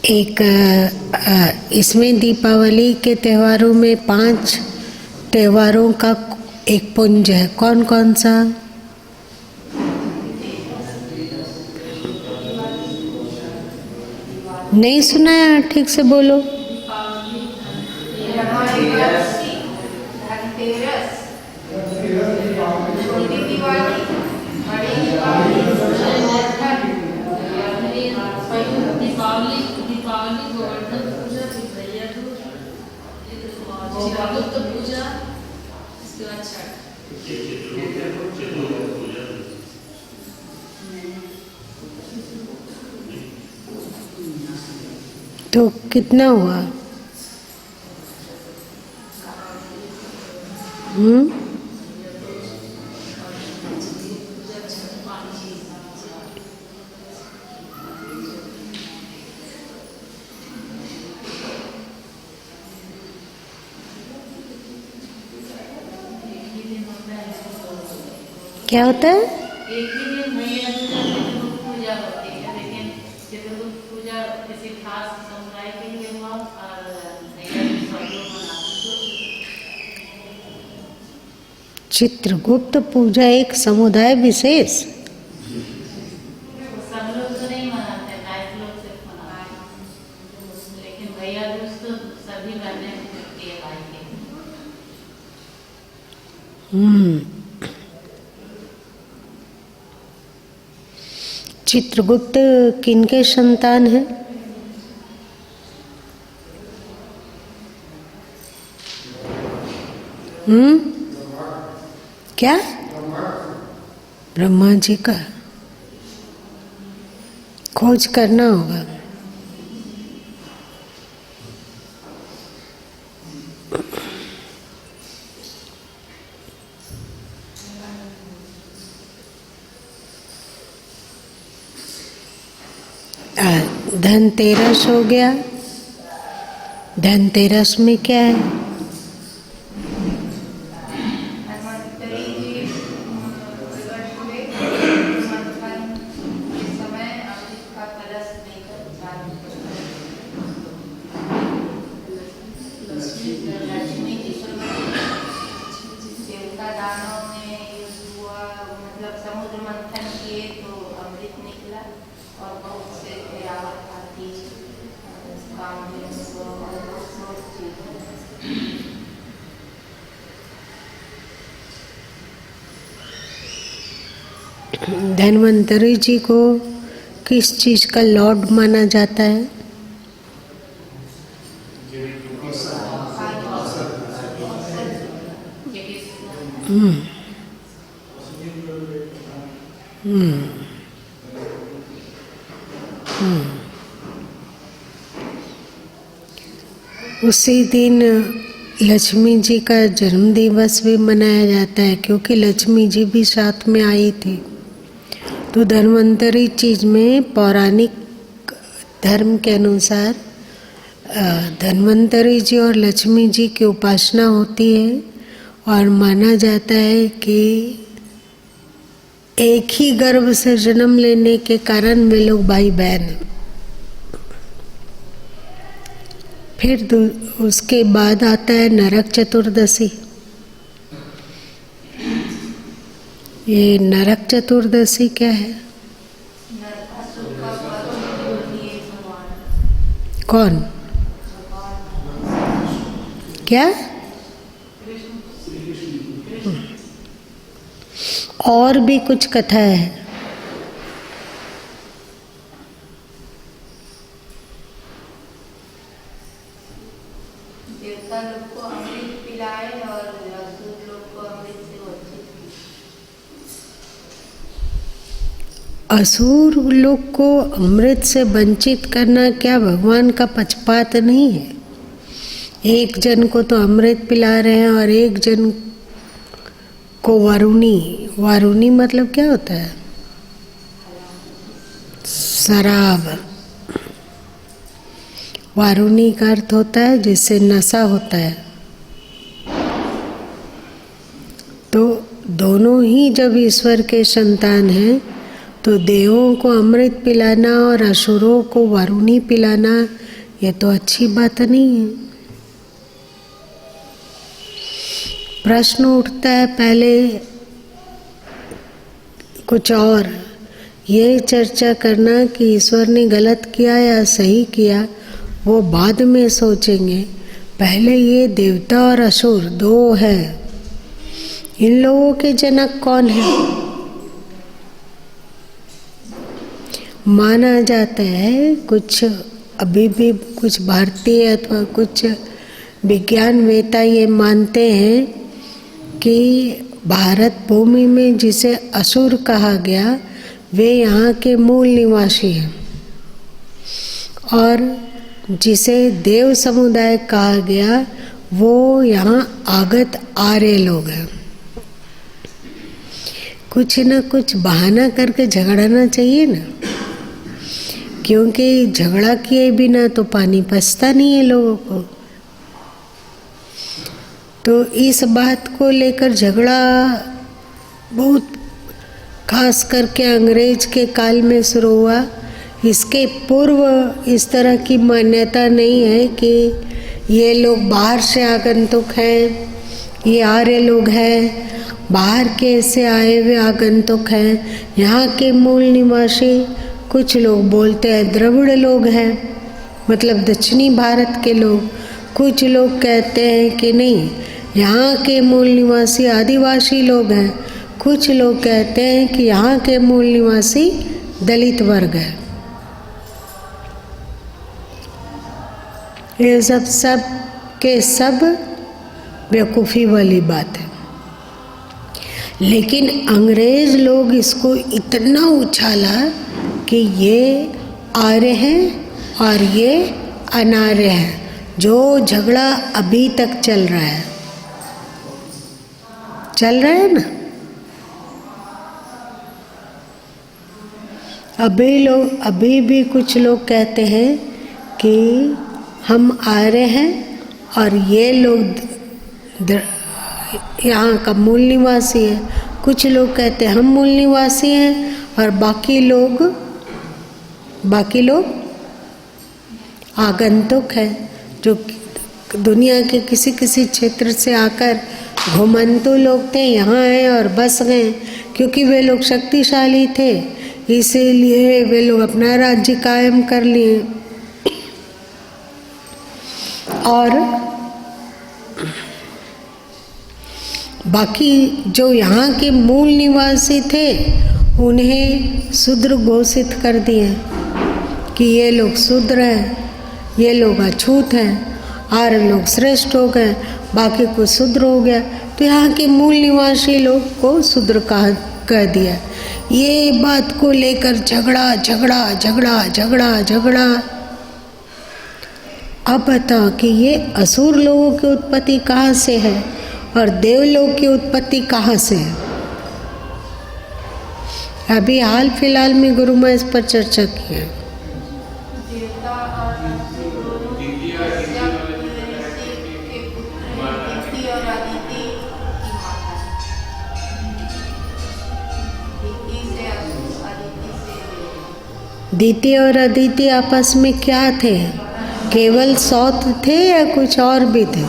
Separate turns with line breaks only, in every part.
एक इसमें दीपावली के त्योहारों में 5 त्योहारों का एक पुंज है। कौन कौन सा? नहीं सुना है, ठीक से बोलो। तो कितना हुआ? क्या होता है?
एक ही दिन मैया चतुर्दशी पूजा होती है, लेकिन चतुर्दशी पूजा किसी खास समुदाय के लिए हुआ और मैया सब लोग मनाते।
चित्रगुप्त पूजा एक समुदाय विशेष?
सब लोग तो नहीं मनाते, 22 लोग सिर्फ मनाते, लेकिन भैया दूज तो सभी बहनें करती है भाई के।
चित्रगुप्त किनके संतान है? क्या? ब्रह्मा जी का। खोज करना होगा। धनतेरस हो गया। धनतेरस में क्या है? धन्वंतरि जी को किस चीज का लॉर्ड माना जाता है? उसी दिन लक्ष्मी जी का जन्म दिवस भी मनाया जाता है, क्योंकि लक्ष्मी जी भी साथ में आई थी। तो धन्वंतरि चीज में पौराणिक धर्म के अनुसार धन्वंतरि जी और लक्ष्मी जी की उपासना होती है, और माना जाता है कि एक ही गर्भ से जन्म लेने के कारण वे लोग भाई बहन हैं। फिर उसके बाद आता है नरक चतुर्दशी। ये नरक चतुर्दशी क्या है? कौन? क्या? और भी कुछ कथा है? असुर लोग को अमृत से वंचित करना क्या भगवान का पक्षपात नहीं है? एक जन को तो अमृत पिला रहे हैं और एक जन को वारुणी। वारुणी मतलब क्या होता है? शराब। वारुणी का अर्थ होता है जिससे नशा होता है। तो दोनों ही जब ईश्वर के संतान हैं तो देवों को अमृत पिलाना और असुरों को वरुणी पिलाना ये तो अच्छी बात नहीं है। प्रश्न उठता है पहले कुछ और, ये चर्चा करना कि ईश्वर ने गलत किया या सही किया वो बाद में सोचेंगे। पहले ये देवता और असुर दो है, इन लोगों के जनक कौन है? माना जाता है कुछ अभी भी कुछ भारतीय अथवा कुछ विज्ञानवेत्ता ये मानते हैं कि भारत भूमि में जिसे असुर कहा गया वे यहाँ के मूल निवासी हैं और जिसे देव समुदाय कहा गया वो यहाँ आगत आर्य लोग हैं। कुछ न कुछ बहाना करके झगड़ना चाहिए ना, क्योंकि झगड़ा किए बिना तो पानी पचता नहीं है लोगों को। तो इस बात को लेकर झगड़ा बहुत खास करके अंग्रेज के काल में शुरू हुआ। इसके पूर्व इस तरह की मान्यता नहीं है कि ये लोग बाहर से आगंतुक हैं, ये आर्य लोग हैं, बाहर के से आए हुए आगंतुक हैं। यहाँ के मूल निवासी कुछ लोग बोलते हैं द्रविड़ लोग हैं, मतलब दक्षिणी भारत के लोग। कुछ लोग कहते हैं कि नहीं, यहाँ के मूल निवासी आदिवासी लोग हैं। कुछ लोग कहते हैं कि यहाँ के मूल निवासी दलित वर्ग है। ये सब के सब बेवकूफ़ी वाली बात है। लेकिन अंग्रेज लोग इसको इतना उछाला कि ये आर्य हैं और ये अनार्य हैं, जो झगड़ा अभी तक चल रहा है ना। अभी भी कुछ लोग कहते हैं कि हम आर्य हैं और ये लोग यहाँ का मूल निवासी है। कुछ लोग कहते हैं हम मूल निवासी हैं और बाकी लोग आगंतुक हैं, जो दुनिया के किसी क्षेत्र से आकर घुमंतु लोग थे, यहाँ आए और बस गए। क्योंकि वे लोग शक्तिशाली थे इसीलिए वे लोग अपना राज्य कायम कर लिए। और बाकी जो यहाँ के मूल निवासी थे उन्हें शूद्र घोषित कर दिए कि ये लोग शूद्र हैं, ये लोग अछूत हैं, आर्य लोग श्रेष्ठ हो गए, बाकी को शूद्र हो गया। तो यहाँ के मूल निवासी लोग को शूद्र कह दिया। ये बात को लेकर झगड़ा। अब बताओ कि ये असुर लोगों की उत्पत्ति कहाँ से है और देवलोक की उत्पत्ति कहाँ से है? अभी हाल फिलहाल में गुरु माँ इस पर चर्चा की है। दीति और अदिति आपस में क्या थे? केवल सौत थे या कुछ और भी थे?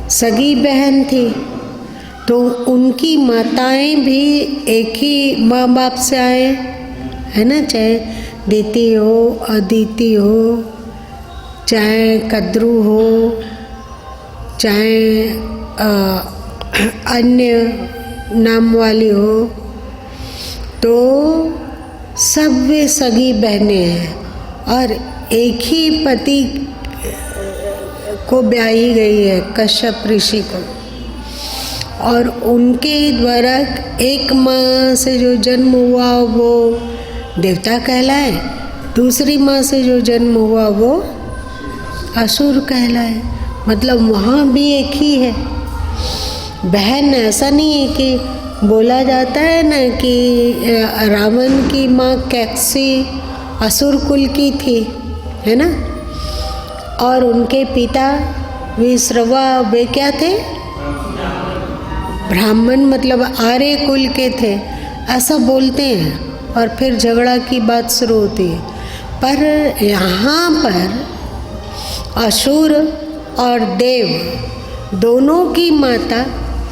सगी बहन थी, तो उनकी माताएं भी एक ही माँ बाप से आए, है ना। चाहे दीति हो, अदिति हो, चाहे कद्रू हो, चाहे अन्य नाम वाली हो, तो सब वे सगी बहनें हैं और एक ही पति को ब्याही गई है, कश्यप ऋषि को। और उनके द्वारा एक माँ से जो जन्म हुआ वो देवता कहलाए, दूसरी माँ से जो जन्म हुआ वो असुर कहलाए। मतलब वहाँ भी एक ही है बहन। ऐसा नहीं है कि बोला जाता है ना कि रावण की माँ कैकसी असुर कुल की थी, है ना, और उनके पिता विश्रवा वे क्या थे? ब्राह्मण, मतलब आर्य कुल के थे। ऐसा बोलते हैं और फिर झगड़ा की बात शुरू होती है। पर यहाँ पर असुर और देव दोनों की माता,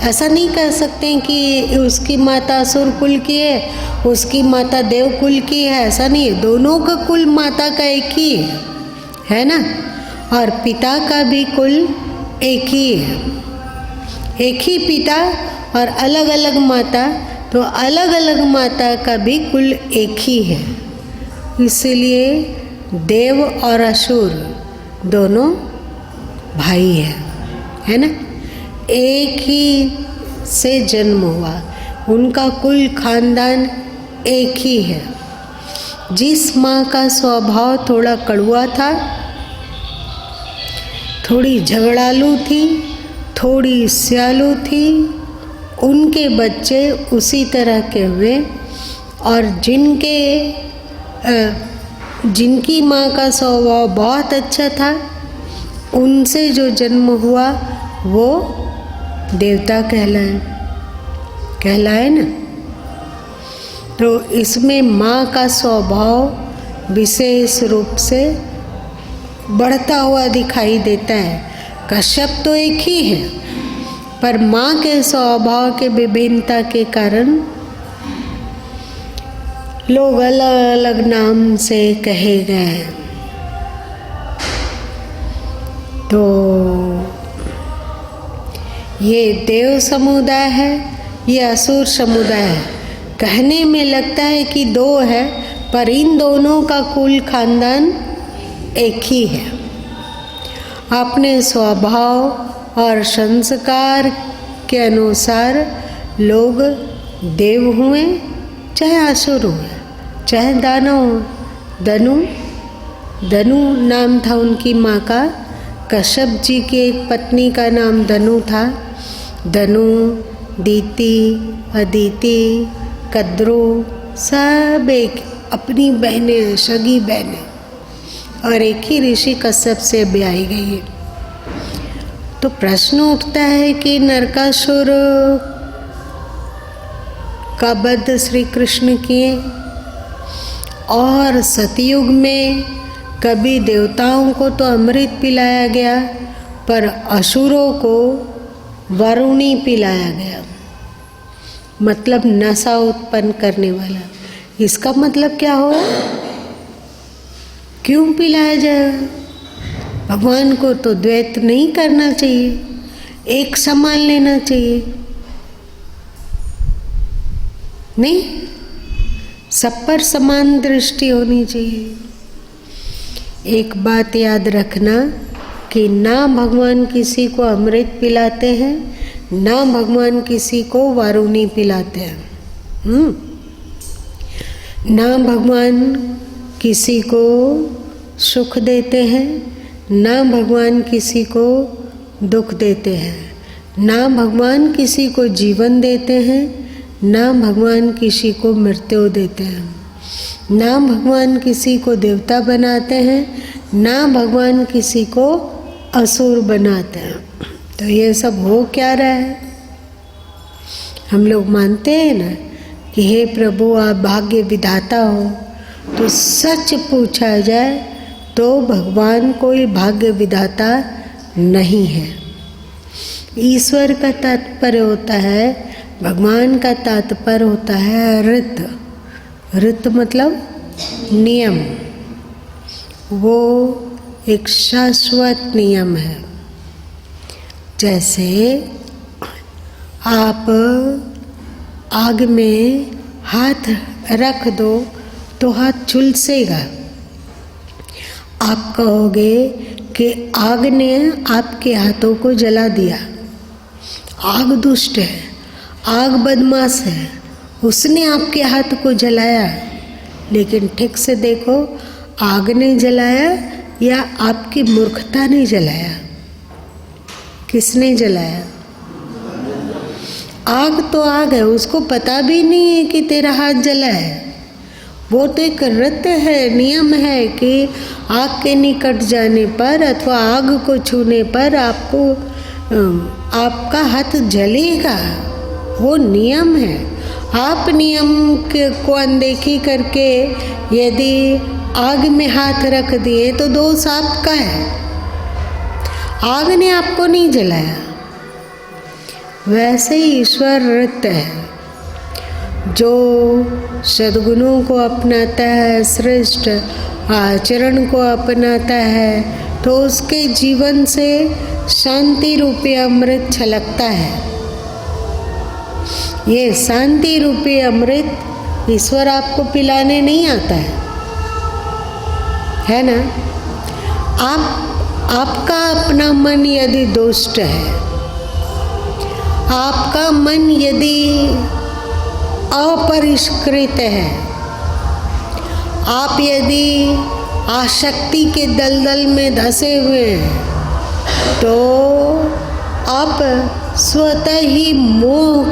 ऐसा नहीं कह सकते हैं कि उसकी माता असुर कुल की है, उसकी माता देव कुल की है, ऐसा नहीं है। दोनों का कुल माता का एक ही है ना, और पिता का भी कुल एक ही है। एक ही पिता और अलग अलग माता, तो अलग अलग माता का भी कुल एक ही है। इसलिए देव और असुर दोनों भाई है ना, एक ही से जन्म हुआ, उनका कुल खानदान एक ही है। जिस माँ का स्वभाव थोड़ा कड़वा था, थोड़ी झगड़ालू थी, थोड़ी स्यालू थी, उनके बच्चे उसी तरह के हुए। और जिनकी माँ का स्वभाव बहुत अच्छा था, उनसे जो जन्म हुआ वो देवता कहलाए ना। तो इसमें माँ का स्वभाव विशेष रूप से बढ़ता हुआ दिखाई देता है। कश्यप तो एक ही है, पर माँ के स्वभाव के विभिन्नता के कारण लोग अलग अलग नाम से कहे गए। तो ये देव समुदाय है, ये असुर समुदाय है। कहने में लगता है कि दो है, पर इन दोनों का कुल खानदान एक ही है। अपने स्वभाव और संस्कार के अनुसार लोग देव हुए, चाहे असुर हुए, चाहे दानव। दनु नाम था उनकी माँ का। कश्यप जी की एक पत्नी का नाम दनु था। दनु, दीति, अदिति, कद्रू सब एक अपनी बहनें, सगी बहनें, और एक ही ऋषि कश्यप से ब्याही गई है। तो प्रश्न उठता है कि नरकासुर का वध श्री कृष्ण किए, और सतयुग में कभी देवताओं को तो अमृत पिलाया गया, पर असुरों को वरुणी पिलाया गया, मतलब नशा उत्पन्न करने वाला। इसका मतलब क्या हुआ? क्यों पिलाया जाएगा? भगवान को तो द्वैत नहीं करना चाहिए, एक समान लेना चाहिए, नहीं, सब पर समान दृष्टि होनी चाहिए। एक बात याद रखना कि ना भगवान किसी को अमृत पिलाते हैं, ना भगवान किसी को वारुणी पिलाते हैं। ना भगवान किसी को सुख देते हैं, ना भगवान किसी को दुख देते हैं, ना भगवान किसी को जीवन देते हैं, ना भगवान किसी को मृत्यु देते हैं, ना भगवान किसी को देवता बनाते हैं, ना भगवान किसी को असुर बनाते हैं। तो ये सब हो क्या रहा है? हम लोग मानते हैं ना कि हे प्रभु आप भाग्य विधाता हो, तो सच पूछा जाए तो भगवान कोई भाग्य विधाता नहीं है। ईश्वर का तात्पर्य होता है, भगवान का तात्पर्य होता है ऋत। ऋत मतलब नियम, वो एक शाश्वत नियम है। जैसे आप आग में हाथ रख दो तो हाथ झुलसेगा। आप कहोगे कि आग ने आपके हाथों को जला दिया। आग दुष्ट है, आग बदमाश है, उसने आपके हाथ को जलाया। लेकिन ठीक से देखो, आग ने जलाया या आपकी मूर्खता ने जलाया? किसने जलाया? आग तो आग है, उसको पता भी नहीं है कि तेरा हाथ जला है। वो तो एक रत है, नियम है कि आग के निकट जाने पर अथवा आग को छूने पर आपका हाथ जलेगा, वो नियम है। आप नियम को अनदेखी करके यदि आग में हाथ रख दिए तो दोष आपका है, आग ने आपको नहीं जलाया। वैसे ही ईश्वर नृत्य है, जो सद्गुणों को अपनाता है, श्रेष्ठ आचरण को अपनाता है, तो उसके जीवन से शांति रूपी अमृत छलकता है। ये शांति रूपी अमृत ईश्वर आपको पिलाने नहीं आता है ना। आपका अपना मन यदि दुष्ट है, आपका मन यदि अपरिष्कृत है, आप यदि आसक्ति के दलदल में धंसे हुए हैं, तो आप स्वतः ही मोह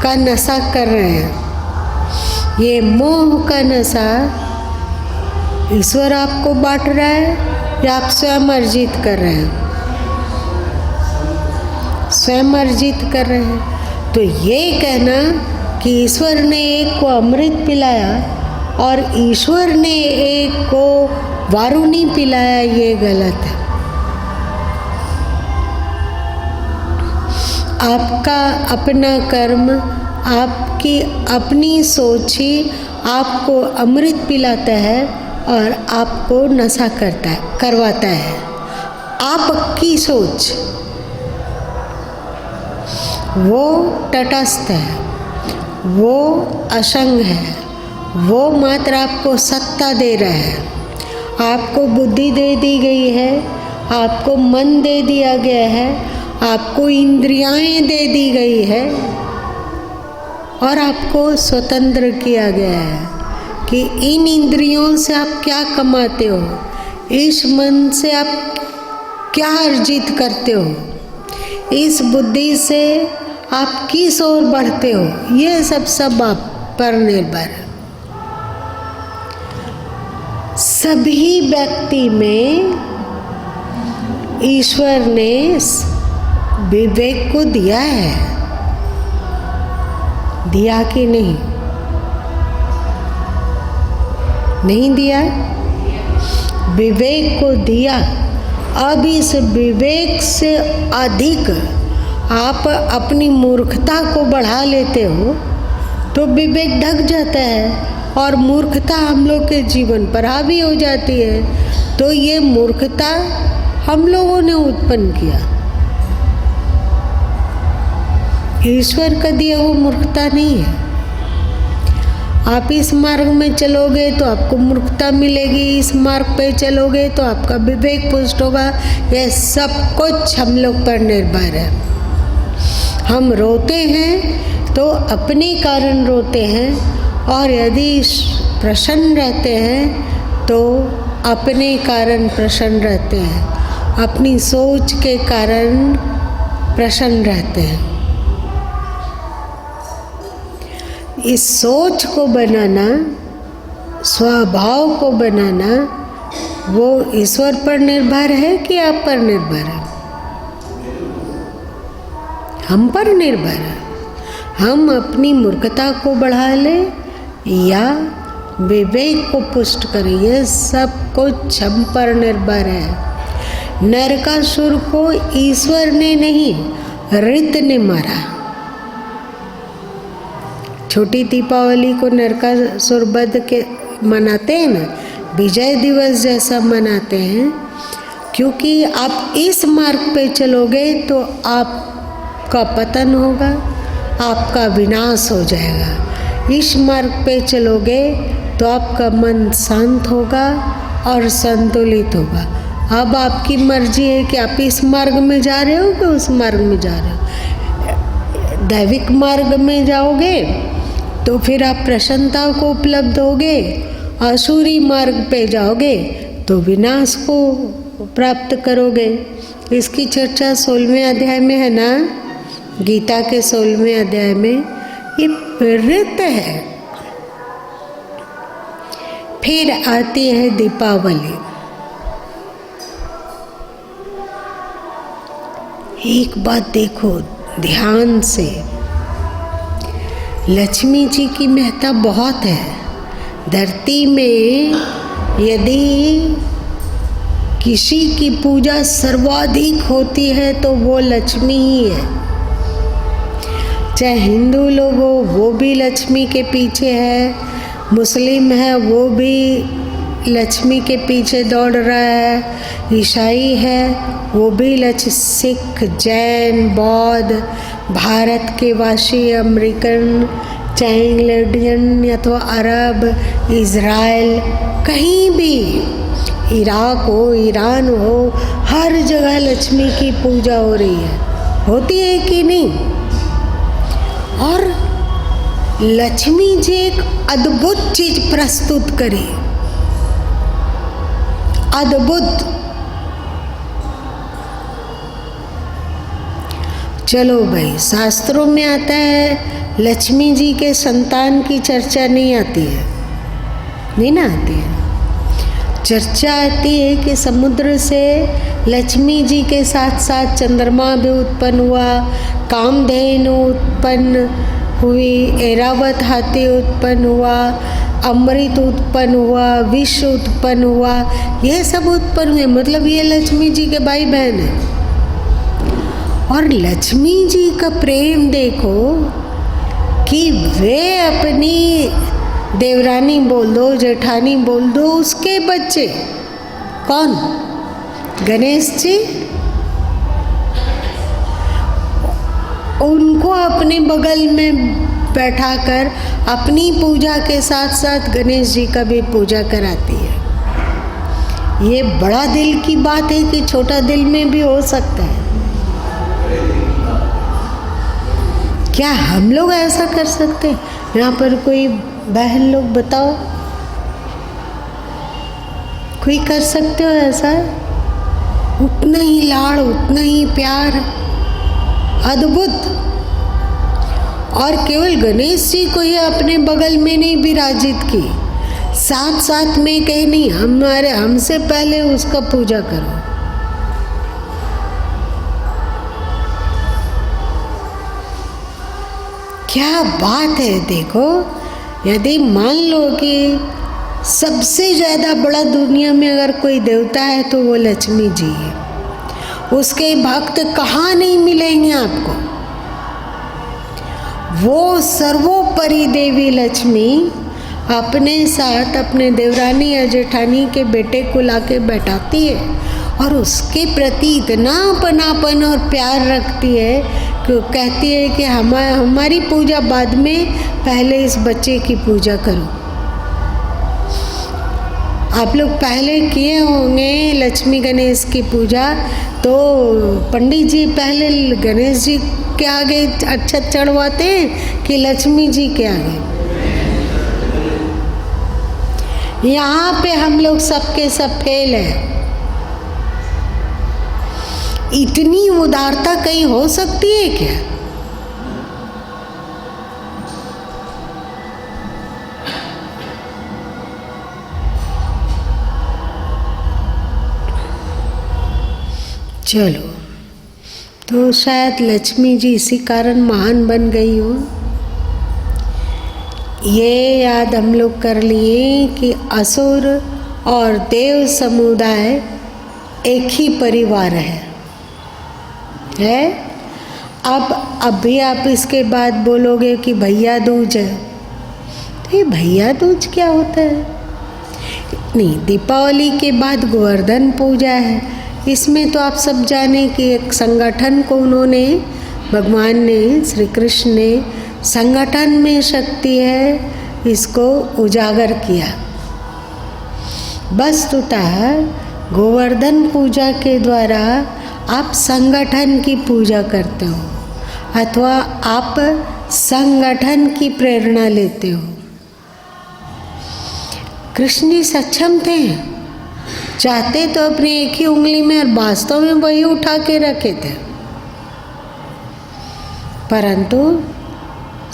का नशा कर रहे हैं। ये मोह का नशा ईश्वर आपको बांट रहा है या आप स्वयं अर्जित कर रहे हैं? स्वयं अर्जित कर रहे हैं। तो ये कहना कि ईश्वर ने एक को अमृत पिलाया और ईश्वर ने एक को वारुणी पिलाया, ये गलत है। आपका अपना कर्म, आपकी अपनी सोच ही आपको अमृत पिलाता है और आपको नशा करवाता है। आपकी सोच वो तटस्थ है, वो असंग है, वो मात्र आपको सत्ता दे रहा है। आपको बुद्धि दे दी गई है, आपको मन दे दिया गया है, आपको इंद्रियाएं दे दी गई है और आपको स्वतंत्र किया गया है कि इन इंद्रियों से आप क्या कमाते हो, इस मन से आप क्या अर्जित करते हो, इस बुद्धि से आप किस ओर बढ़ते हो, ये सब आप पर निर्भर है। सभी व्यक्ति में ईश्वर ने विवेक को दिया है, दिया कि नहीं? नहीं दिया? विवेक को दिया। अब इस विवेक से अधिक आप अपनी मूर्खता को बढ़ा लेते हो तो विवेक ढक जाता है और मूर्खता हम लोग के जीवन पर हावी हो जाती है। तो ये मूर्खता हम लोगों ने उत्पन्न किया, ईश्वर का दिया वो मूर्खता नहीं है। आप इस मार्ग में चलोगे तो आपको मूर्खता मिलेगी, इस मार्ग पे चलोगे तो आपका विवेक पुष्ट होगा। यह सब कुछ हम लोग पर निर्भर है। हम रोते हैं तो अपने कारण रोते हैं, और यदि प्रसन्न रहते हैं तो अपने कारण प्रसन्न रहते हैं, अपनी सोच के कारण प्रसन्न रहते हैं। इस सोच को बनाना, स्वभाव को बनाना, वो ईश्वर पर निर्भर है कि आप पर निर्भर है? हम पर निर्भर है। हम अपनी मूर्खता को बढ़ा लें या विवेक को पुष्ट करें, यह सब कुछ हम पर निर्भर है। नरकासुर को ईश्वर ने नहीं, ऋत ने मारा। छोटी दीपावली को नरकासुर वध के मनाते हैं ना, विजय दिवस जैसा मनाते हैं, क्योंकि आप इस मार्ग पे चलोगे तो आपका पतन होगा, आपका विनाश हो जाएगा। इस मार्ग पे चलोगे तो आपका मन शांत होगा और संतुलित होगा। अब आपकी मर्जी है कि आप इस मार्ग में जा रहे हो कि उस मार्ग में जा रहे हो। दैविक मार्ग में जाओगे तो फिर आप प्रसन्नता को उपलब्ध होगे, आसुरी मार्ग पे जाओगे तो विनाश को प्राप्त करोगे। इसकी चर्चा 16वें अध्याय में है ना, गीता के 16वें अध्याय में ये प्रेरित है। फिर आती है दीपावली। एक बात देखो ध्यान से, लक्ष्मी जी की महत्ता बहुत है। धरती में यदि किसी की पूजा सर्वाधिक होती है तो वो लक्ष्मी ही है। चाहे हिंदू लोग हो वो भी लक्ष्मी के पीछे है, मुस्लिम है वो भी लक्ष्मी के पीछे दौड़ रहा है, ईसाई है वो भी सिख, जैन, बौद्ध, भारत के वासी, अमेरिकन, चाहे इंग्लैंडियन अथवा अरब, इज़राइल, कहीं भी, इराक हो, ईरान हो, हर जगह लक्ष्मी की पूजा हो रही है। होती है कि नहीं? और लक्ष्मी जी एक अद्भुत चीज प्रस्तुत करी, अद्भुत। चलो भाई, शास्त्रों में आता है लक्ष्मी जी के संतान की चर्चा नहीं आती है, नहीं ना आती है। चर्चा आती है कि समुद्र से लक्ष्मी जी के साथ साथ चंद्रमा भी उत्पन्न हुआ, कामधेनु उत्पन्न हुई, ऐरावत हाथी उत्पन्न हुआ, अमृत उत्पन्न हुआ, विष उत्पन्न हुआ, ये सब उत्पन्न हुए। मतलब ये लक्ष्मी जी के भाई बहन हैं। और लक्ष्मी जी का प्रेम देखो कि वे अपनी देवरानी बोल दो, जेठानी बोल दो, उसके बच्चे कौन? गणेश जी, उनको अपने बगल में बैठाकर अपनी पूजा के साथ साथ गणेश जी का भी पूजा कराती है। ये बड़ा दिल की बात है कि छोटा दिल में भी हो सकता है। क्या हम लोग ऐसा कर सकते हैं? यहाँ पर कोई बहन लोग बताओ, कोई कर सकते हो ऐसा? उतना ही लाड़, उतना ही प्यार, अद्भुत। और केवल गणेश जी को ही अपने बगल में नहीं विराजित की, साथ साथ में कहीं नहीं, हमसे पहले उसका पूजा करो। क्या बात है! देखो, यदि मान लो कि सबसे ज़्यादा बड़ा दुनिया में अगर कोई देवता है तो वो लक्ष्मी जी है। उसके भक्त कहाँ नहीं मिलेंगे आपको। वो सर्वोपरि देवी लक्ष्मी अपने साथ अपने देवरानी या जेठानी के बेटे को लाके बैठाती है और उसके प्रति इतना अपनापन और प्यार रखती है कि कहती है कि हमारी पूजा बाद में, पहले इस बच्चे की पूजा करो। आप लोग पहले किए होंगे लक्ष्मी गणेश की पूजा, तो पंडित जी पहले गणेश जी के आगे अक्षत चढ़वाते हैं कि लक्ष्मी जी के आगे? यहाँ पे हम लोग सबके सब फेल हैं। इतनी उदारता कहीं हो सकती है क्या? चलो, तो शायद लक्ष्मी जी इसी कारण महान बन गई हो। ये याद हम लोग कर लिए कि असुर और देव समुदाय एक ही परिवार है। अब अभी आप इसके बाद बोलोगे कि भैया दूज है, तो ये भैया दूज क्या होता है? नहीं, दीपावली के बाद गोवर्धन पूजा है। इसमें तो आप सब जाने कि एक संगठन को उन्होंने, भगवान ने, श्री कृष्ण ने संगठन में शक्ति है इसको उजागर किया। वस्तुतः गोवर्धन पूजा के द्वारा आप संगठन की पूजा करते हो अथवा आप संगठन की प्रेरणा लेते हो। कृष्ण जी सक्षम थे, चाहते तो अपनी एक ही उंगली में, और वास्तव में वही उठा के रखे थे, परंतु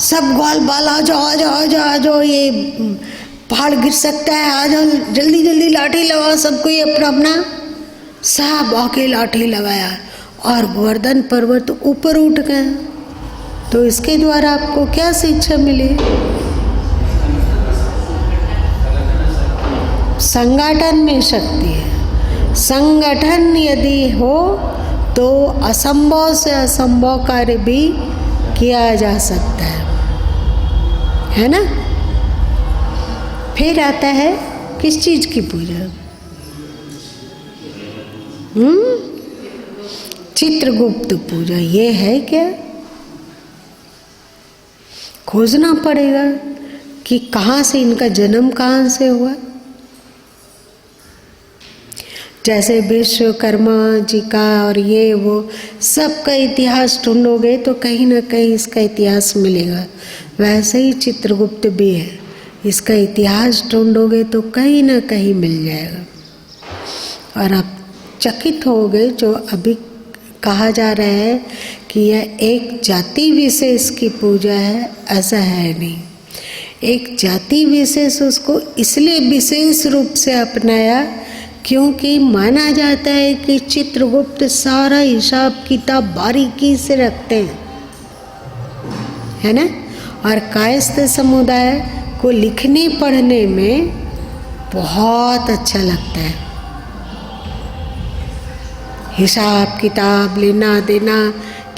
सब ग्वाल बाल आ जाओ आ जाओ आ जाओ आ जाओ, ये पहाड़ गिर सकता है, आ जाओ जल्दी जल्दी लाठी लगाओ, सबको ये अपना अपना सब आके लाठी लगाया और गोवर्धन पर्वत ऊपर उठ गया। तो इसके द्वारा आपको क्या शिक्षा मिली? संगठन में शक्ति है। संगठन यदि हो तो असंभव से असंभव कार्य भी किया जा सकता है ना? फिर आता है किस चीज की पूजा? चित्रगुप्त पूजा। ये है क्या? खोजना पड़ेगा कि कहाँ से इनका जन्म कहाँ से हुआ। जैसे विश्वकर्मा जी का और ये वो सब का इतिहास ढूंढोगे तो कहीं ना कहीं इसका इतिहास मिलेगा। वैसे ही चित्रगुप्त भी है, इसका इतिहास ढूंढोगे तो कहीं ना कहीं मिल जाएगा। और आप चकित होगे जो अभी कहा जा रहा है कि यह एक जाति विशेष की पूजा है, ऐसा है नहीं। एक जाति विशेष उसको इसलिए विशेष रूप से अपनाया क्योंकि माना जाता है कि चित्रगुप्त सारा हिसाब किताब बारीकी से रखते हैं, है ना? और कायस्थ समुदाय को लिखने पढ़ने में बहुत अच्छा लगता है। हिसाब किताब लेना देना,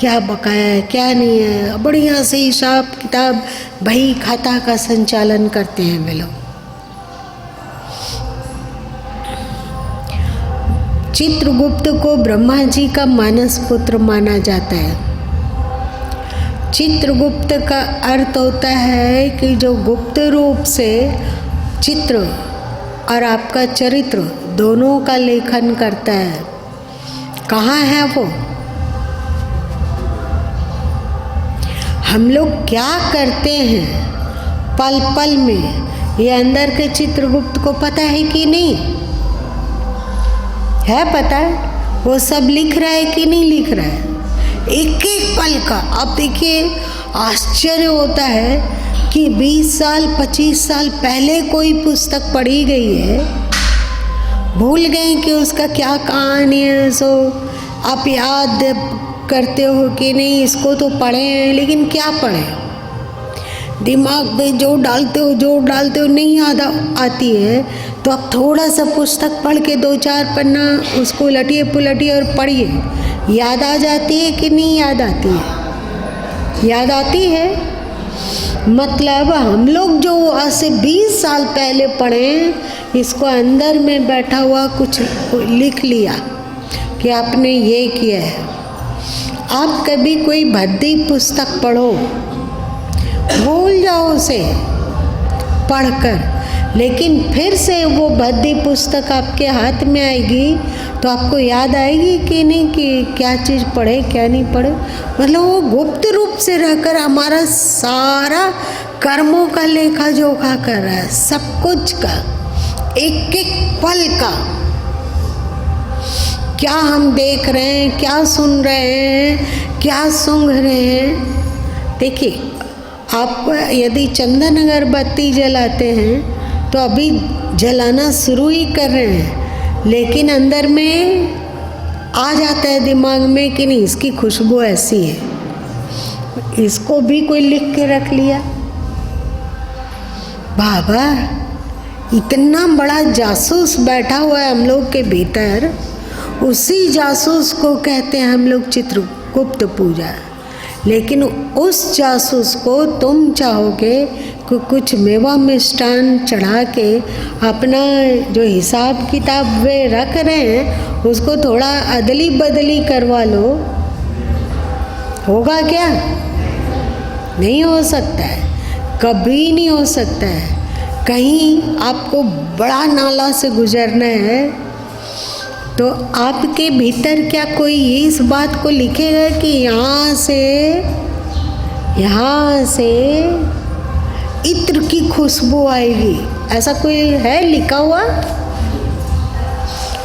क्या बकाया है क्या नहीं है, बढ़िया से हिसाब किताब बही खाता का संचालन करते हैं वे लोग। चित्रगुप्त को ब्रह्मा जी का मानस पुत्र माना जाता है। चित्रगुप्त का अर्थ होता है कि जो गुप्त रूप से चित्र और आपका चरित्र दोनों का लेखन करता है। कहाँ है वो? हम लोग क्या करते हैं पल पल में, ये अंदर के चित्रगुप्त को पता है कि नहीं है? पता है वो सब लिख रहा है कि नहीं लिख रहा है, एक एक पल का। अब देखिए आश्चर्य होता है कि 20 साल 25 साल पहले कोई पुस्तक पढ़ी गई है, भूल गए कि उसका क्या कहानी है। सो आप याद करते हो कि नहीं, इसको तो पढ़े हैं लेकिन क्या पढ़े, दिमाग में जो डालते हो नहीं याद आती है। तो आप थोड़ा सा पुस्तक पढ़ के 2-4 पन्ना उसको उलटिए पुलटिए और पढ़िए, याद आ जाती है कि नहीं याद आती है? याद आती है। मतलब हम लोग जो आज से 20 साल पहले पढ़े, इसको अंदर में बैठा हुआ कुछ लिख लिया कि आपने ये किया है। आप कभी कोई भद्दी पुस्तक पढ़ो, भूल जाओ उसे पढ़कर, लेकिन फिर से वो भद्दी पुस्तक आपके हाथ में आएगी तो आपको याद आएगी कि नहीं कि क्या चीज़ पढ़े क्या नहीं पढ़े। मतलब वो गुप्त रूप से रहकर हमारा सारा कर्मों का लेखा जोखा कर रहा है, सब कुछ का, एक एक पल का। क्या हम देख रहे हैं, क्या सुन रहे हैं, क्या सूंघ रहे हैं। देखिए आप यदि चंदन अगरबत्ती जलाते हैं तो अभी जलाना शुरू ही कर रहे हैं, लेकिन अंदर में आ जाता है दिमाग में कि नहीं इसकी खुशबू ऐसी है, इसको भी कोई लिख के रख लिया। बाबा इतना बड़ा जासूस बैठा हुआ है हम लोग के भीतर, उसी जासूस को कहते हैं हम लोग चित्रगुप्त पूजा। लेकिन उस जासूस को तुम चाहोगे कि कुछ मेवा मिष्टान चढ़ा के अपना जो हिसाब किताब वे रख रहे हैं उसको थोड़ा अदली बदली करवा लो, होगा क्या? नहीं हो सकता है, कभी नहीं हो सकता है। कहीं आपको बड़ा नाला से गुजरना है तो आपके भीतर क्या कोई इस बात को लिखेगा कि यहाँ से इत्र की खुशबू आएगी, ऐसा कोई है लिखा हुआ?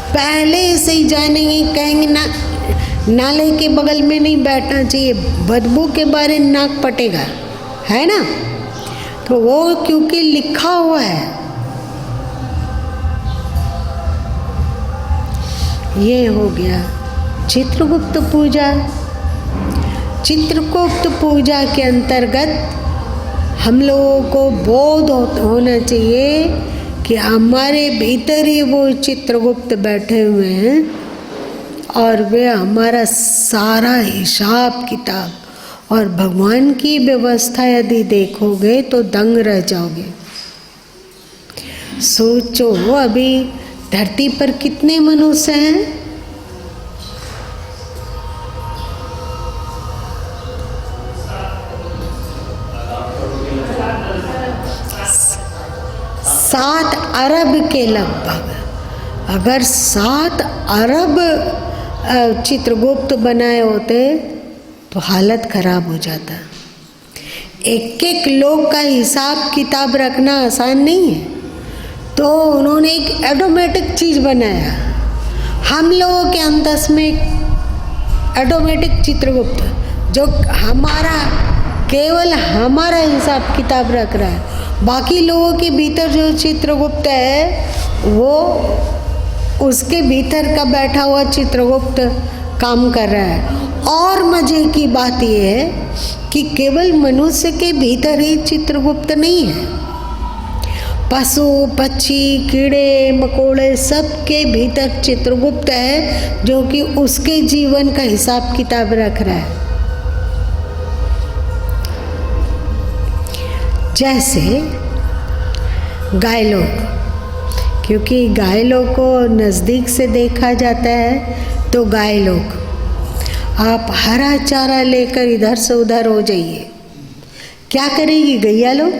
पहले से ही जानेंगे, कहेंगे ना नाले के बगल में नहीं बैठना चाहिए, बदबू के बारे नाक पटेगा, है ना? तो वो क्योंकि लिखा हुआ है। ये हो गया चित्रगुप्त पूजा। चित्रगुप्त पूजा के अंतर्गत हम लोगों को बोध होना चाहिए कि हमारे भीतर ही वो चित्रगुप्त बैठे हुए हैं और वे हमारा सारा हिसाब किताब और भगवान की व्यवस्था यदि देखोगे तो दंग रह जाओगे। सोचो अभी धरती पर कितने मनुष्य हैं? सात अरब के लगभग। अगर 7 अरब चित्रगुप्त बनाए होते तो हालत खराब हो जाता। एक एक लोग का हिसाब किताब रखना आसान नहीं है, तो उन्होंने एक ऑटोमेटिक चीज़ बनाया। हम लोगों के अंदर में ऑटोमेटिक चित्रगुप्त जो हमारा केवल हमारा हिसाब किताब रख रहा है, बाकी लोगों के भीतर जो चित्रगुप्त है वो उसके भीतर का बैठा हुआ चित्रगुप्त काम कर रहा है। और मजे की बात यह है कि केवल मनुष्य के भीतर ही चित्रगुप्त नहीं है, पशु पक्षी कीड़े मकोड़े सबके भीतर चित्रगुप्त है जो कि उसके जीवन का हिसाब किताब रख रहा है। जैसे गाय लोग, क्योंकि गाय लोग को नज़दीक से देखा जाता है, तो गाय लोग आप हरा चारा लेकर इधर से उधर हो जाइए, क्या करेगी गैया लोग?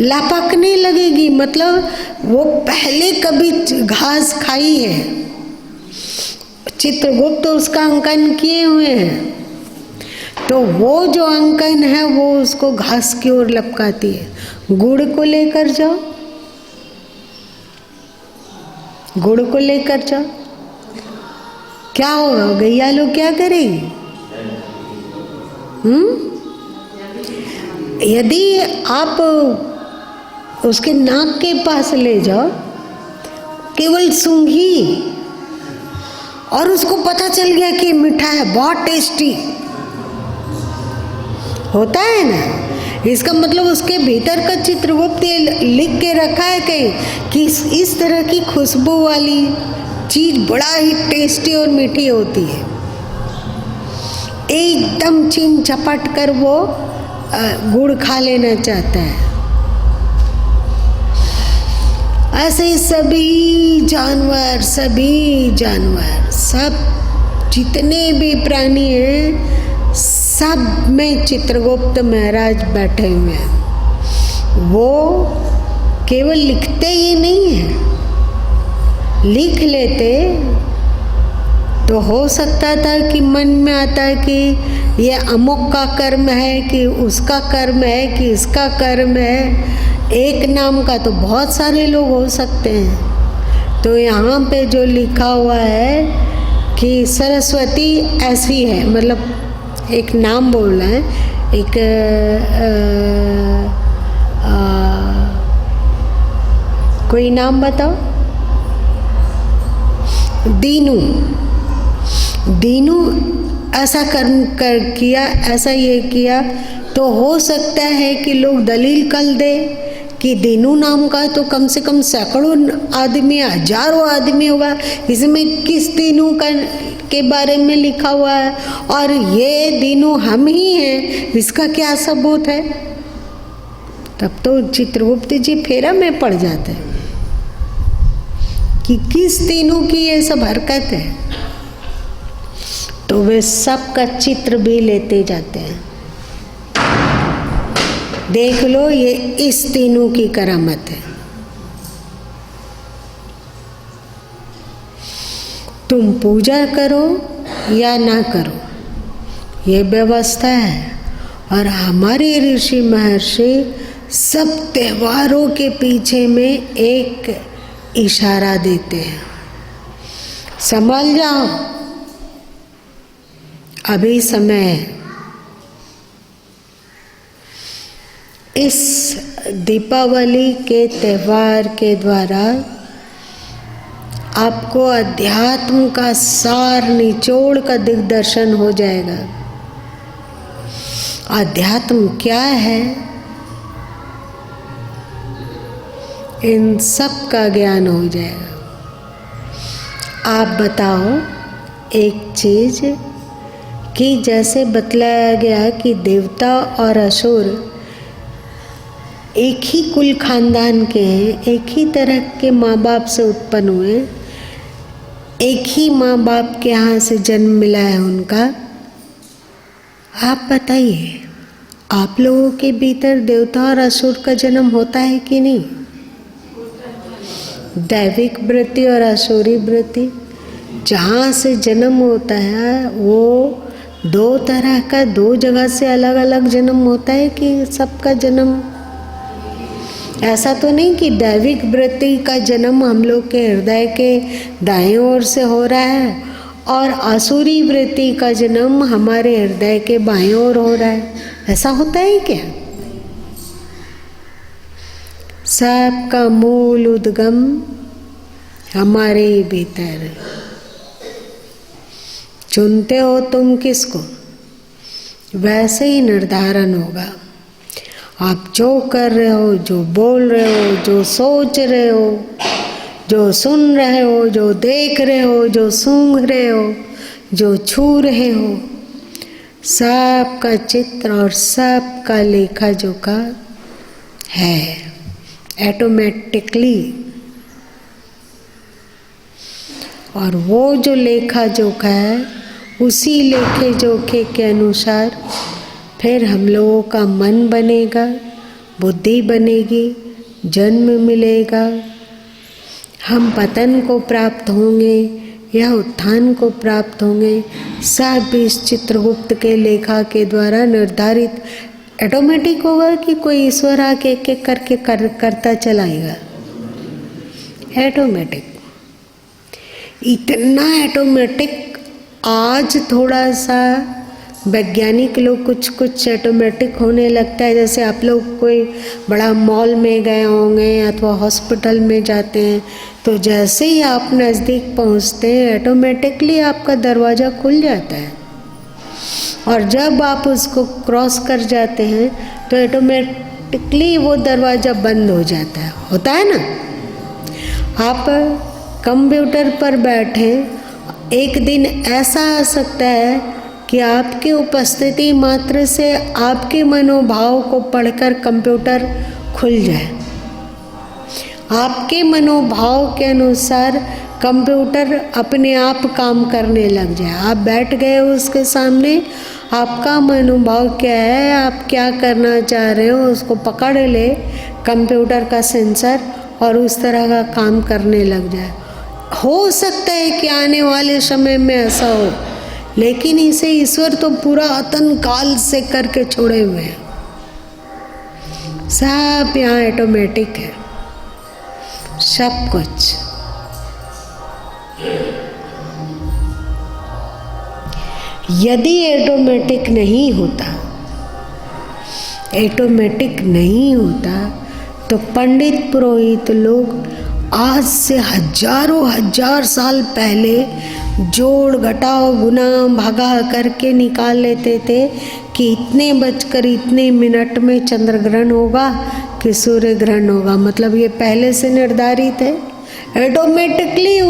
लपकने लगेगी। मतलब वो पहले कभी घास खाई है, चित्रगुप्त उसका अंकन किए हुए हैं, तो वो जो अंकन है वो उसको घास की ओर लपकाती है। गुड़ को लेकर जाओ, गुड़ को लेकर जाओ, क्या होगा? गैया लोग क्या करेगी? यदि आप उसके नाक के पास ले जाओ, केवल सूंघी और उसको पता चल गया कि मीठा है, बहुत टेस्टी होता है ना, इसका मतलब उसके भीतर का चित्रगुप्त लिख के रखा है कहीं कि इस तरह की खुशबू वाली चीज़ बड़ा ही टेस्टी और मीठी होती है। एकदम चिन चपट कर वो गुड़ खा लेना चाहता है। ऐसे सभी जानवर सब जितने भी प्राणी हैं सब में चित्रगुप्त महाराज बैठे हुए हैं। वो केवल लिखते ही नहीं हैं, लिख लेते तो हो सकता था कि मन में आता है कि ये अमुक का कर्म है कि उसका कर्म है कि इसका कर्म है। एक नाम का तो बहुत सारे लोग हो सकते हैं। तो यहाँ पे जो लिखा हुआ है कि सरस्वती ऐसी है, मतलब एक नाम बोल रहा है, एक कोई नाम बताओ। दीनू ऐसा किया, ऐसा ये किया, तो हो सकता है कि लोग दलील कर दे कि दीनू नाम का तो कम से कम सैकड़ों आदमी, हजारों आदमी होगा, इसमें किस दीनू के बारे में लिखा हुआ है और ये दीनू हम ही हैं, इसका क्या सबूत है? तब तो चित्रगुप्त जी फेरा में पड़ जाते हैं कि किस दीनू की ये सब हरकत है, तो वे सब का चित्र भी लेते जाते हैं। देख लो, ये इस दीनू की करामत है। तुम पूजा करो या ना करो, ये व्यवस्था है। और हमारे ऋषि महर्षि सब त्योहारों के पीछे में एक इशारा देते हैं, संभल जाओ, अभी समय है। इस दीपावली के त्यौहार के द्वारा आपको अध्यात्म का सार निचोड़ का दिग्दर्शन हो जाएगा। अध्यात्म क्या है, इन सब का ज्ञान हो जाएगा। आप बताओ एक चीज कि जैसे बतलाया गया कि देवता और असुर एक ही कुल खानदान के हैं, एक ही तरह के माँ बाप से उत्पन्न हुए, एक ही माँ बाप के यहाँ से जन्म मिला है उनका। आप बताइए, आप लोगों के भीतर देवता और असुर का जन्म होता है कि नहीं? दैविक वृत्ति और असुरी वृत्ति जहाँ से जन्म होता है वो दो तरह का, दो जगह से अलग अलग जन्म होता है कि सबका जन्म? ऐसा तो नहीं कि दैविक वृत्ति का जन्म हम लोग के हृदय के दाएं ओर से हो रहा है और आसुरी वृत्ति का जन्म हमारे हृदय के बाएं ओर हो रहा है। ऐसा होता है क्या? सबका मूल उद्गम हमारे ही भीतर है। चुनते हो तुम किसको, वैसे ही निर्धारण होगा। आप जो कर रहे हो, जो बोल रहे हो, जो सोच रहे हो, जो सुन रहे हो, जो देख रहे हो, जो सूंघ रहे हो, जो छू रहे हो, सबका चित्र और सबका लेखा जोखा है ऑटोमेटिकली। और वो जो लेखा जोखा है उसी लेखे जोखे के अनुसार फिर हम लोगों का मन बनेगा, बुद्धि बनेगी, जन्म मिलेगा, हम पतन को प्राप्त होंगे या उत्थान को प्राप्त होंगे। सब इस चित्रगुप्त के लेखा के द्वारा निर्धारित ऑटोमेटिक होगा कि कोई ईश्वर आके एक एक करके करता चलाएगा। ऑटोमेटिक, इतना ऑटोमेटिक। आज थोड़ा सा वैज्ञानिक लोग कुछ ऑटोमेटिक होने लगता है। जैसे आप लोग कोई बड़ा मॉल में गए होंगे अथवा हॉस्पिटल में जाते हैं तो जैसे ही आप नज़दीक पहुंचते हैं ऑटोमेटिकली आपका दरवाज़ा खुल जाता है और जब आप उसको क्रॉस कर जाते हैं तो ऑटोमेटिकली वो दरवाज़ा बंद हो जाता है। होता है ना? आप कंप्यूटर पर बैठे, एक दिन ऐसा आ सकता है कि आपकी उपस्थिति मात्र से आपके मनोभाव को पढ़कर कंप्यूटर खुल जाए। आपके मनोभाव के अनुसार कंप्यूटर अपने आप काम करने लग जाए। आप बैठ गए उसके सामने, आपका मनोभाव क्या है, आप क्या करना चाह रहे हो, उसको पकड़ ले कंप्यूटर का सेंसर और उस तरह का काम करने लग जाए। हो सकता है कि आने वाले समय में ऐसा हो, लेकिन इसे ईश्वर तो पूरा अतन काल से करके छोड़े हुए हैं। सब यहाँ ऑटोमेटिक है, सब कुछ। यदि ऑटोमेटिक नहीं होता तो पंडित पुरोहित लोग आज से हजारों हजार साल पहले जोड़ घटाओ गुना भागा करके निकाल लेते थे कि इतने बजकर इतने मिनट में चंद्र ग्रहण होगा कि सूर्य ग्रहण होगा। मतलब ये पहले से निर्धारित है। ऑटोमेटिकली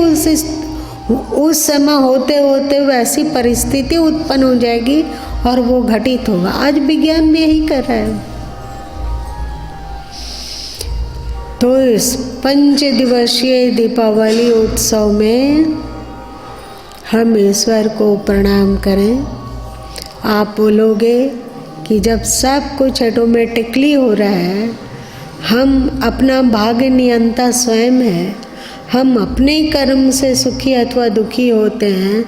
उस समय होते होते वैसी परिस्थिति उत्पन्न हो जाएगी और वो घटित होगा। आज विज्ञान भी यही कर रहा है। तो इस 5 दिवसीय दीपावली उत्सव में हम ईश्वर को प्रणाम करें। आप बोलोगे कि जब सब कुछ ऑटोमेटिकली हो रहा है, हम अपना भाग्य नियंता स्वयं है, हम अपने कर्म से सुखी अथवा दुखी होते हैं,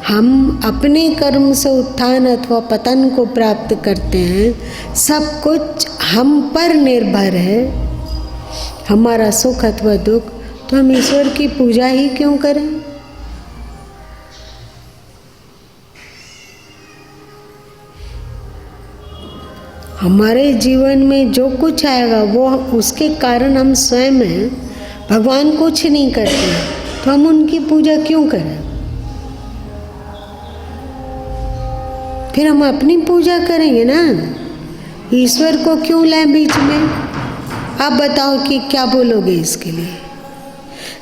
हम अपने कर्म से उत्थान अथवा पतन को प्राप्त करते हैं, सब कुछ हम पर निर्भर है, हमारा सुख अथवा दुख। तो हम ईश्वर की पूजा ही क्यों करें? हमारे जीवन में जो कुछ आएगा वो उसके कारण हम स्वयं हैं। भगवान कुछ नहीं करते। तो हम उनकी पूजा क्यों करें? फिर हम अपनी पूजा करेंगे ना, ईश्वर को क्यों लाएं बीच में? आप बताओ कि क्या बोलोगे इसके लिए?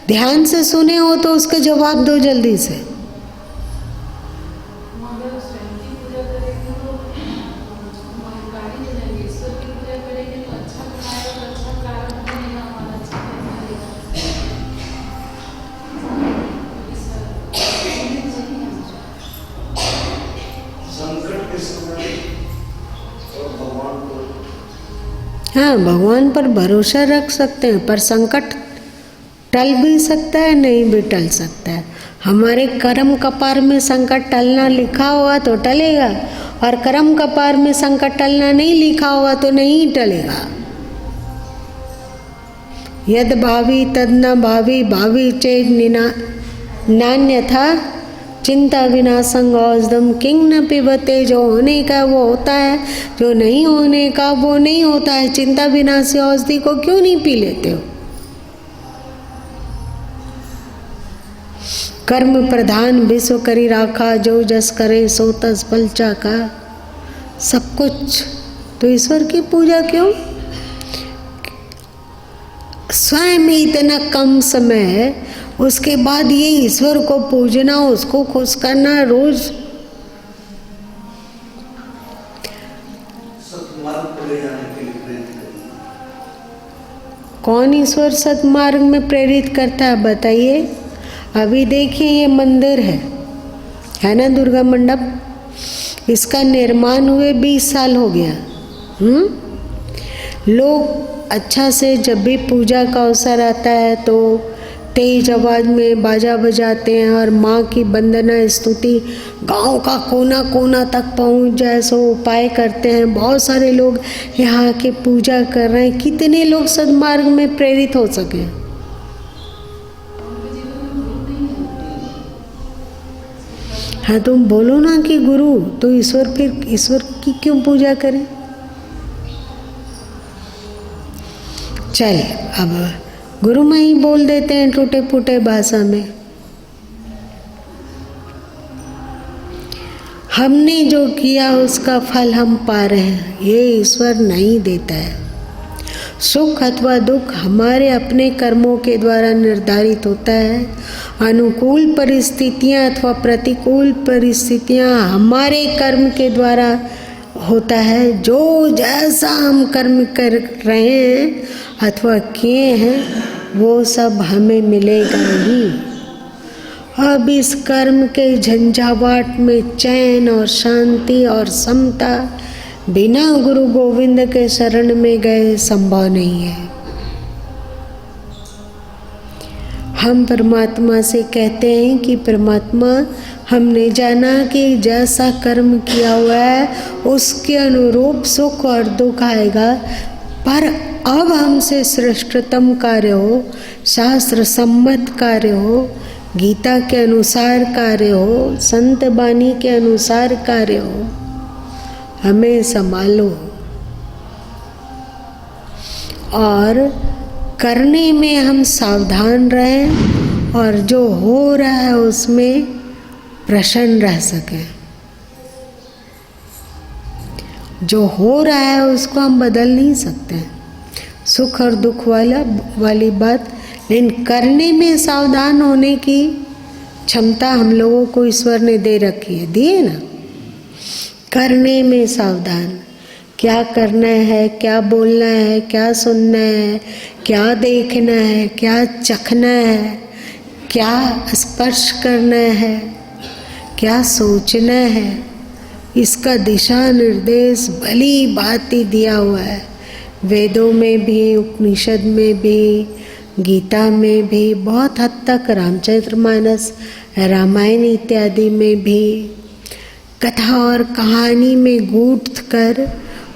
ध्यान से सुने हो तो उसका जवाब दो जल्दी से। हाँ, भगवान पर भरोसा रख सकते हैं, पर संकट टल भी सकता है, नहीं भी टल सकता है। हमारे कर्म कपार में संकट टलना लिखा हुआ तो टलेगा, और कर्म कपार में संकट टलना नहीं लिखा हुआ तो नहीं टलेगा। यद भावी तद न भावी, भावी चेत नान्यथा चिंता विनाशं औषधम किंग न पिबते। जो होने का वो होता है, जो नहीं होने का वो नहीं होता है। चिंता विनाशी औषधि को क्यों नहीं पी लेते हो? कर्म प्रधान विश्व करी राखा, जो जस करे सो तस फल चाखा। सब कुछ तो ईश्वर की पूजा क्यों? स्वयं में इतना कम समय है, उसके बाद ये ईश्वर को पूजना, उसको खुश करना रोज। कौन ईश्वर सत्मार्ग में प्रेरित करता है बताइए? अभी देखिए ये मंदिर है ना, दुर्गा मंडप, इसका निर्माण हुए 20 साल हो गया। लोग अच्छा से जब भी पूजा का अवसर आता है तो तेज आवाज में बाजा बजाते हैं और माँ की वंदना स्तुति गांव का कोना कोना तक पहुँच जाए सो उपाय करते हैं। बहुत सारे लोग यहाँ के पूजा कर रहे हैं। कितने लोग सद्मार्ग में प्रेरित हो सके? हाँ, तुम बोलो ना कि गुरु तो ईश्वर, फिर ईश्वर की क्यों पूजा करें? चल अब गुरु में ही बोल देते हैं टूटे फूटे भाषा में। हमने जो किया उसका फल हम पा रहे हैं, ये ईश्वर नहीं देता है। सुख अथवा दुख हमारे अपने कर्मों के द्वारा निर्धारित होता है। अनुकूल परिस्थितियां अथवा प्रतिकूल परिस्थितियां हमारे कर्म के द्वारा होता है। जो जैसा हम कर्म कर रहे हैं अथवा किए हैं वो सब हमें मिलेगा ही। अब इस कर्म के झंझावाट में चैन और शांति और समता बिना गुरु गोविंद के शरण में गए संभव नहीं है। हम परमात्मा से कहते हैं कि परमात्मा, हमने जाना कि जैसा कर्म किया हुआ है उसके अनुरूप सुख और दुख आएगा, पर अब हमसे श्रेष्ठतम कार्य हो, शास्त्र सम्मत कार्य हो, गीता के अनुसार कार्य हो, संत बानी के अनुसार कार्य हो, हमें संभालो। और करने में हम सावधान रहें और जो हो रहा है उसमें प्रसन्न रह सकें। जो हो रहा है उसको हम बदल नहीं सकते, सुख और दुख वाली बात, लेकिन करने में सावधान होने की क्षमता हम लोगों को ईश्वर ने दे रखी है, दिए ना। करने में सावधान, क्या करना है, क्या बोलना है, क्या सुनना है, क्या देखना है, क्या चखना है, क्या स्पर्श करना है, क्या सोचना है, इसका दिशा निर्देश भली भांति दिया हुआ है। वेदों में भी, उपनिषद में भी, गीता में भी, बहुत हद तक रामचरितमानस, रामायण इत्यादि में भी, कथा और कहानी में गूंथ कर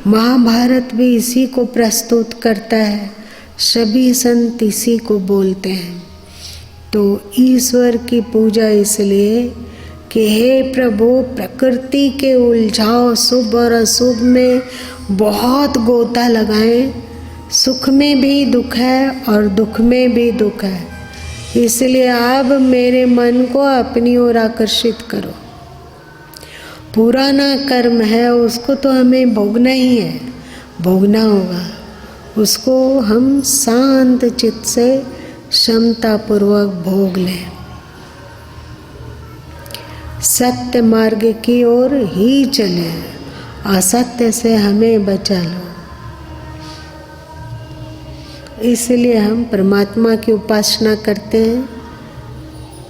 महाभारत भी इसी को प्रस्तुत करता है। सभी संत इसी को बोलते हैं। तो ईश्वर की पूजा इसलिए कि हे प्रभु, प्रकृति के उलझाव शुभ और अशुभ में बहुत गोता लगाएं। सुख में भी दुख है और दुख में भी दुख है। इसलिए अब मेरे मन को अपनी ओर आकर्षित करो। पुराना कर्म है उसको तो हमें भोगना ही है, भोगना होगा। उसको हम शांत चित्त से क्षमता पूर्वक भोग लें। सत्य मार्ग की ओर ही चले, असत्य से हमें बचा लो। इसलिए हम परमात्मा की उपासना करते हैं,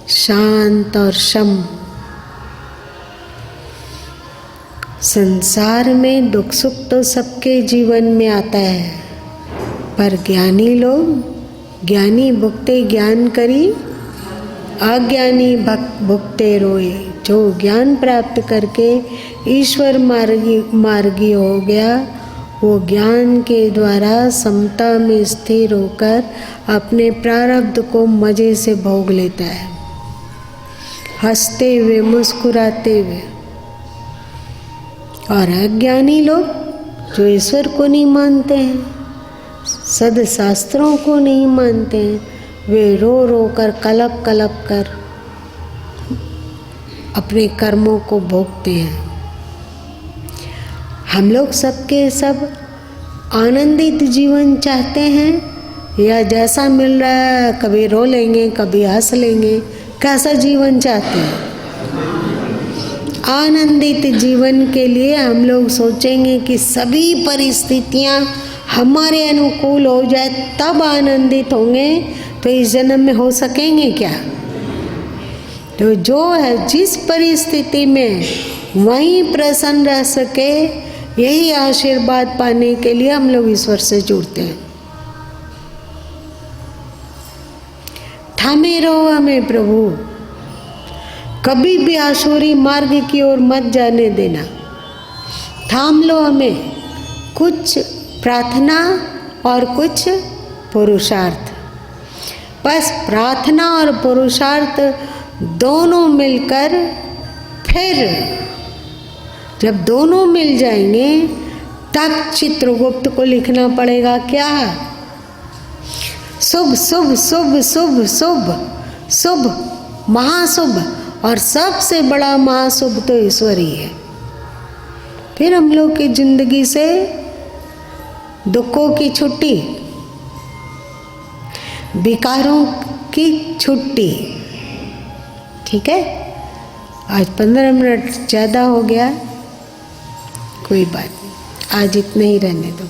शांत और शम। संसार में दुख सुख तो सबके जीवन में आता है, पर ज्ञानी लोग ज्ञानी भुगते ज्ञान करी, अज्ञानी भुगते रोए। जो ज्ञान प्राप्त करके ईश्वर मार्गी हो गया, वो ज्ञान के द्वारा समता में स्थिर होकर अपने प्रारब्ध को मजे से भोग लेता है, हंसते हुए मुस्कुराते हुए। और अज्ञानी लोग जो ईश्वर को नहीं मानते हैं, सदशास्त्रों को नहीं मानते हैं, वे रो रो कर कलप कलप कर अपने कर्मों को भोगते हैं। हम लोग सबके सब आनंदित जीवन चाहते हैं या जैसा मिल रहा है कभी रो लेंगे कभी हंस लेंगे, कैसा जीवन चाहते हैं? आनंदित जीवन के लिए हम लोग सोचेंगे कि सभी परिस्थितियां हमारे अनुकूल हो जाए तब आनंदित होंगे, तो इस जन्म में हो सकेंगे क्या? तो जो है जिस परिस्थिति में वहीं प्रसन्न रह सके, यही आशीर्वाद पाने के लिए हम लोग ईश्वर से जुड़ते हैं। थामे रहो हमें प्रभु, कभी भी आसुरी मार्ग की ओर मत जाने देना। थाम लो हमें, कुछ प्रार्थना और कुछ पुरुषार्थ। बस प्रार्थना और पुरुषार्थ दोनों मिलकर, फिर जब दोनों मिल जाएंगे तब चित्रगुप्त को लिखना पड़ेगा क्या? शुभ शुभ शुभ शुभ शुभ शुभ महाशुभ, और सबसे बड़ा महाशुभ तो ईश्वर ही है। फिर हम लोग की जिंदगी से दुखों की छुट्टी, विकारों की छुट्टी। ठीक है, आज 15 मिनट ज़्यादा हो गया, कोई बात नहीं, आज इतना ही रहने दो।